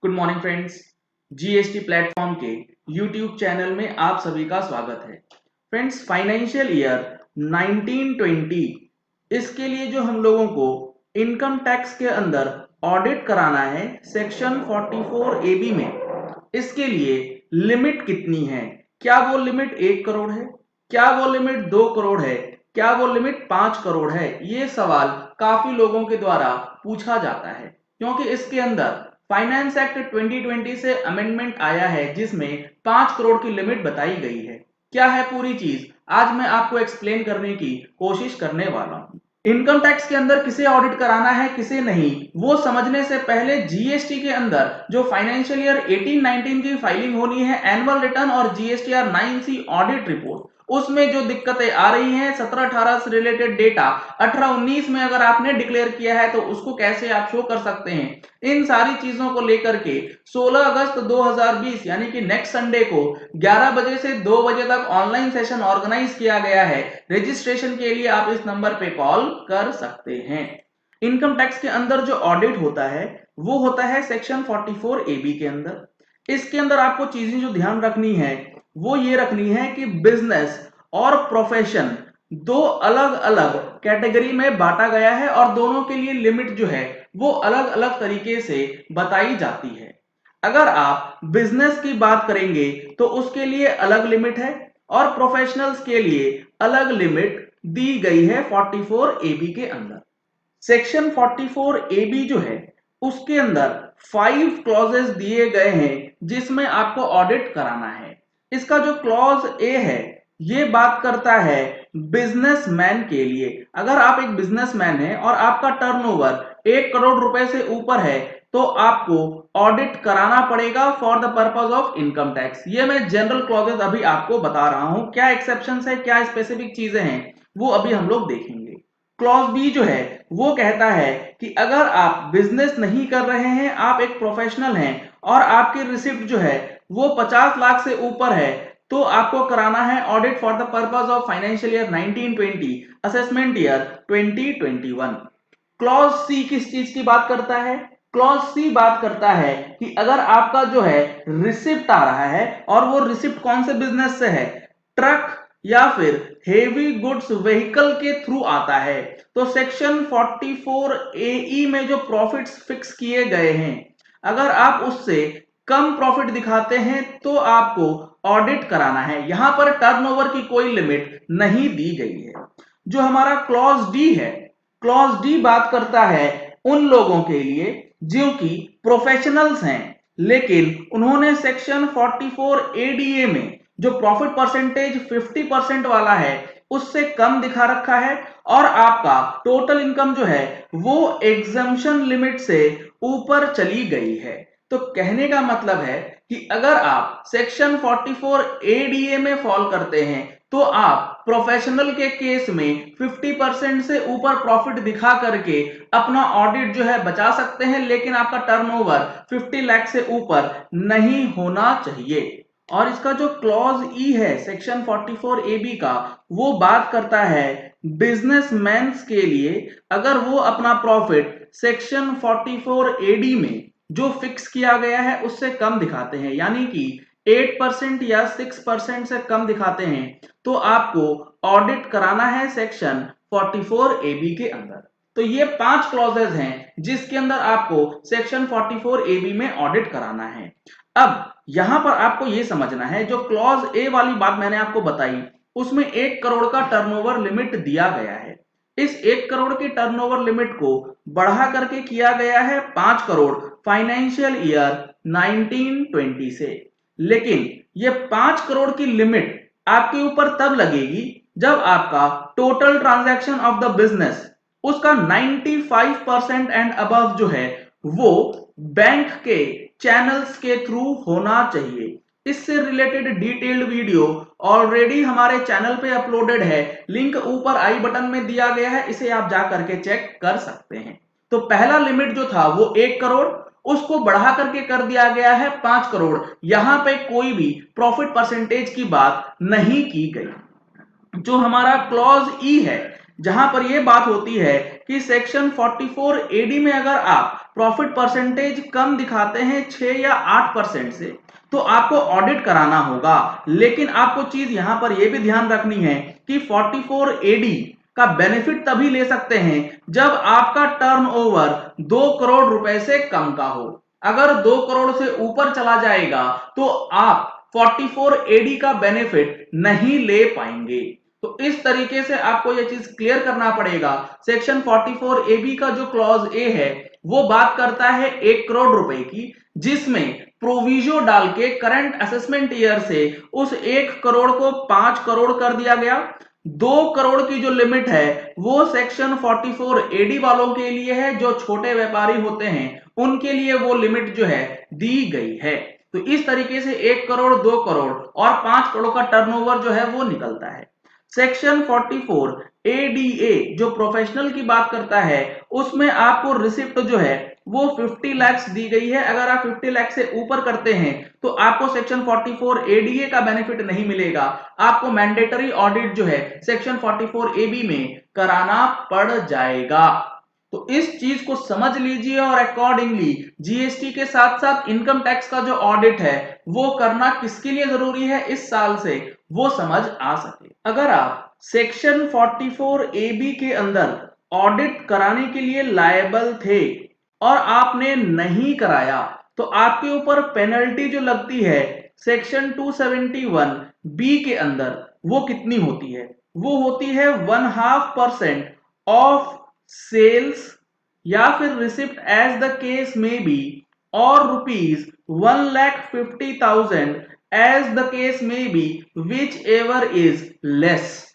Good morning friends. GST platform के YouTube channel में आप सभी का स्वागत है। फ्रेंड्स, फाइनेंशियल ईयर 1920 इसके लिए जो हम लोगों को इनकम टैक्स के अंदर ऑडिट कराना है सेक्शन 44 AB में, इसके लिए लिमिट कितनी है? क्या वो लिमिट 1 करोड़ है? क्या वो लिमिट 2 करोड़ है? क्या वो लिमिट 5 करोड़ है? ये सवाल काफी लोगों के द्वारा पूछा जाता है, क्योंकि इसके अंदर फाइनेंस एक्ट 2020 से अमेंडमेंट आया है जिसमें 5 करोड़ की लिमिट बताई गई है। क्या है पूरी चीज, आज मैं आपको एक्सप्लेन करने की कोशिश करने वाला हूं। इनकम टैक्स के अंदर किसे ऑडिट कराना है, किसे नहीं, वो समझने से पहले जीएसटी के अंदर जो फाइनेंशियल ईयर 18-19 की फाइलिंग होनी है, एनुअल रिटर्न और जीएसटीआर 9C ऑडिट रिपोर्ट, उसमें जो दिक्कतें आ रही हैं 17-18 से रिलेटेड डेटा 18-19 में अगर आपने डिक्लेयर किया है तो उसको कैसे आप शो कर सकते हैं, इन सारी चीजों को लेकर के 16 अगस्त 2020 यानी कि नेक्स्ट संडे को 11 बजे से 2 बजे तक ऑनलाइन सेशन ऑर्गेनाइज किया गया है। रजिस्ट्रेशन के लिए आप इस नंबर पे कॉल कर सकते हैं। इनकम टैक्स के अंदर जो ऑडिट होता है वो होता है सेक्शन 44 AB के अंदर। इसके अंदर आपको चीजें जो ध्यान रखनी है वो ये रखनी है कि बिजनेस और प्रोफेशन दो अलग अलग कैटेगरी में बांटा गया है और दोनों के लिए लिमिट जो है वो अलग अलग तरीके से बताई जाती है। अगर आप बिजनेस की बात करेंगे तो उसके लिए अलग लिमिट है और प्रोफेशनल्स के लिए अलग लिमिट दी गई है 44 AB के अंदर। सेक्शन 44 AB जो है उसके अंदर 5 क्लॉजेस दिए गए हैं जिसमें आपको ऑडिट कराना है। इसका जो क्लॉज ए है ये बात करता है बिजनेसमैन के लिए। अगर आप एक बिजनेसमैन हैं और आपका टर्नओवर 1 करोड़ रुपए से ऊपर है तो आपको ऑडिट कराना पड़ेगा for the purpose of income tax. ये मैं जनरल क्लॉजेस अभी आपको बता रहा हूं, क्या एक्सेप्शंस है, क्या स्पेसिफिक चीजें हैं वो अभी हम लोग देखेंगे। क्लॉज बी जो है वो कहता है कि अगर आप बिजनेस नहीं कर रहे हैं, आप एक प्रोफेशनल हैं और आपकी रिसिप्ट जो है वो 50 लाख से ऊपर है तो आपको कराना है audit for the purpose of financial year 1920 assessment year 2021। Clause C किस चीज की बात करता है? क्लॉज सी बात करता है कि अगर आपका जो है रिसिप्ट आ रहा है और वो रिसिप्ट कौन से बिजनेस से है, ट्रक या फिर हेवी गुड्स व्हीकल के थ्रू आता है, तो सेक्शन 44 AE में जो प्रॉफिट्स फिक्स किए गए हैं अगर आप उससे कम प्रॉफिट दिखाते हैं तो आपको ऑडिट कराना है। यहां पर टर्नओवर की कोई लिमिट नहीं दी गई है। जो हमारा क्लॉज डी है, क्लॉज डी बात करता है उन लोगों के लिए जो कि प्रोफेशनल्स हैं लेकिन उन्होंने सेक्शन 44 ADA में जो प्रॉफिट परसेंटेज 50% वाला है उससे कम दिखा रखा है और आपका टोटल इनकम जो है वो एग्जम्पशन लिमिट से ऊपर चली गई है। तो कहने का मतलब है कि अगर आप सेक्शन 44 ADA में फॉल करते हैं तो आप प्रोफेशनल के केस में 50% से ऊपर प्रॉफिट दिखा करके अपना ऑडिट जो है बचा सकते हैं, लेकिन आपका टर्नओवर 50 लाख से ऊपर नहीं होना चाहिए। और इसका जो क्लॉज ई है सेक्शन 44 AB का, वो बात करता है बिजनेसमैन के लिए अगर वो अपना प्रॉफिट सेक्शन 44 AD में जो फिक्स किया गया है उससे कम दिखाते हैं, यानी कि 8% या 6% से कम दिखाते हैं तो आपको ऑडिट कराना है सेक्शन 44 AB के अंदर। तो ये 5 क्लॉजेज हैं जिसके अंदर आपको सेक्शन 44 AB में ऑडिट कराना है। अब यहां पर आपको यह समझना है जो क्लॉज ए वाली बात मैंने आपको बताई उसमें 1 करोड़ का टर्नओवर लिमिट दिया गया है। इस 1 करोड़ की टर्नओवर लिमिट को बढ़ा करके किया गया है 5 करोड़ फाइनेंशियल ईयर 1920 से। लेकिन ये 5 करोड़ की लिमिट आपके ऊपर तब लगेगी जब आपका total transaction of the business उसका 95% एंड अबव जो है वो बैंक के चैनल्स के थ्रू होना चाहिए। इससे रिलेटेड डिटेल्ड वीडियो ऑलरेडी हमारे चैनल पे अपलोडेड है, लिंक ऊपर आई बटन में दिया गया है, इसे आप जा करके चेक कर सकते हैं। तो पहला लिमिट जो था वो 1 करोड़, उसको बढ़ा करके कर दिया गया है 5 करोड़। यहां पे कोई भी प्रॉफिट परसेंटेज की बात नहीं की गई। जो हमारा क्लॉज ई है जहां पर यह बात होती है कि सेक्शन 44 एडी में अगर आप प्रॉफिट परसेंटेज कम दिखाते हैं 6 या 8% से तो आपको ऑडिट कराना होगा। लेकिन आपको चीज यहां पर यह भी ध्यान रखनी है कि 44 एडी का बेनिफिट तभी ले सकते हैं जब आपका टर्नओवर 2 करोड़ रुपए से कम का हो। अगर 2 करोड़ से ऊपर चला जाएगा तो आप 44 एडी का बेनिफिट नहीं ले पाएंगे। तो इस तरीके से आपको यह चीज क्लियर करना पड़ेगा। सेक्शन 44 एबी का जो क्लॉज ए है वो बात करता है 1 करोड़ रुपए की, जिसमें प्रोविजो डाल के करंट असेसमेंट ईयर से उस 1 करोड़ को 5 करोड़ कर दिया गया। 2 करोड़ की जो लिमिट है वो सेक्शन 44 एडी वालों के लिए है, जो छोटे व्यापारी होते हैं उनके लिए वो लिमिट जो है दी गई है। तो इस तरीके से 1 करोड़, 2 करोड़ और 5 करोड़ का टर्नओवर जो है वो निकलता है। सेक्शन 44 एडीए जो प्रोफेशनल की बात करता है उसमें आपको रिसिप्ट जो है वो 50 लाख दी गई है। अगर आप 50 लाख से ऊपर करते हैं तो आपको सेक्शन 44 एडीए का बेनिफिट नहीं मिलेगा, आपको मैंडेटरी ऑडिट जो है सेक्शन 44 एबी में कराना पड़ जाएगा। तो इस चीज को समझ लीजिए और अकॉर्डिंगली जीएसटी के साथ साथ इनकम टैक्स का जो ऑडिट है वो करना किसके लिए जरूरी है इस साल से वो समझ आ सके। अगर आप सेक्शन 44 एबी के अंदर ऑडिट कराने के लिए लायबल थे और आपने नहीं कराया तो आपके ऊपर पेनल्टी जो लगती है सेक्शन 271 बी के अंदर वो कितनी होती है? वो होती है 1/2% ऑफ सेल्स या फिर रिसिप्ट एज द केस में बी और ₹1,50,000 एज द केस में B whichever is less.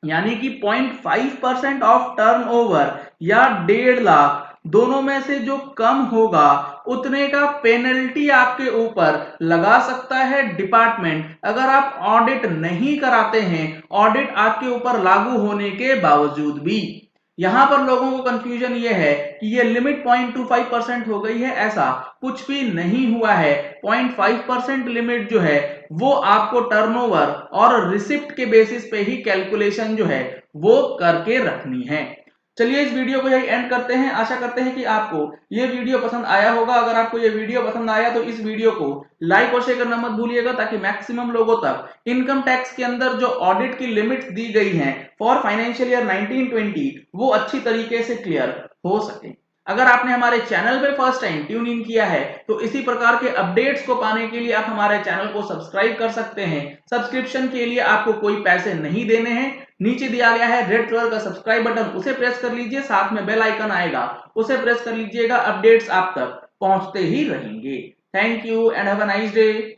यानी कि 0.5% ऑफ टर्नओवर या 1.5 लाख दोनों में से जो कम होगा उतने का पेनल्टी आपके ऊपर लगा सकता है डिपार्टमेंट, अगर आप ऑडिट नहीं कराते हैं, ऑडिट आपके ऊपर लागू होने के बावजूद भी। यहां पर लोगों को कंफ्यूजन ये है कि ये लिमिट 0.25% हो गई है, ऐसा कुछ भी नहीं हुआ है। 0.5% लिमिट जो है वो आपको टर्नओवर और रिसिप्ट के बेसिस पे ही कैलकुलेशन जो है वो करके रखनी है। चलिए इस वीडियो को यही एंड करते हैं। आशा करते हैं कि आपको ये वीडियो पसंद आया होगा। अगर आपको ये वीडियो पसंद आया तो इस वीडियो को लाइक और शेयर करना मत भूलिएगा, ताकि मैक्सिमम लोगों तक इनकम टैक्स के अंदर जो ऑडिट की लिमिट्स दी गई हैं फॉर फाइनेंशियल ईयर 1920 वो अच्छी तरीके से क्लियर हो सके। अगर आपने हमारे चैनल पे फर्स्ट टाइम ट्यून इन किया है तो इसी प्रकार के अपडेट्स को पाने के लिए आप हमारे चैनल को सब्सक्राइब कर सकते हैं। सब्सक्रिप्शन के लिए आपको कोई पैसे नहीं देने हैं। नीचे दिया गया है रेड कलर का सब्सक्राइब बटन, उसे प्रेस कर लीजिए, साथ में बेल आइकन आएगा उसे प्रेस कर लीजिएगा। अपडेट्स आप तक पहुंचते ही रहेंगे। Thank you and have a nice day.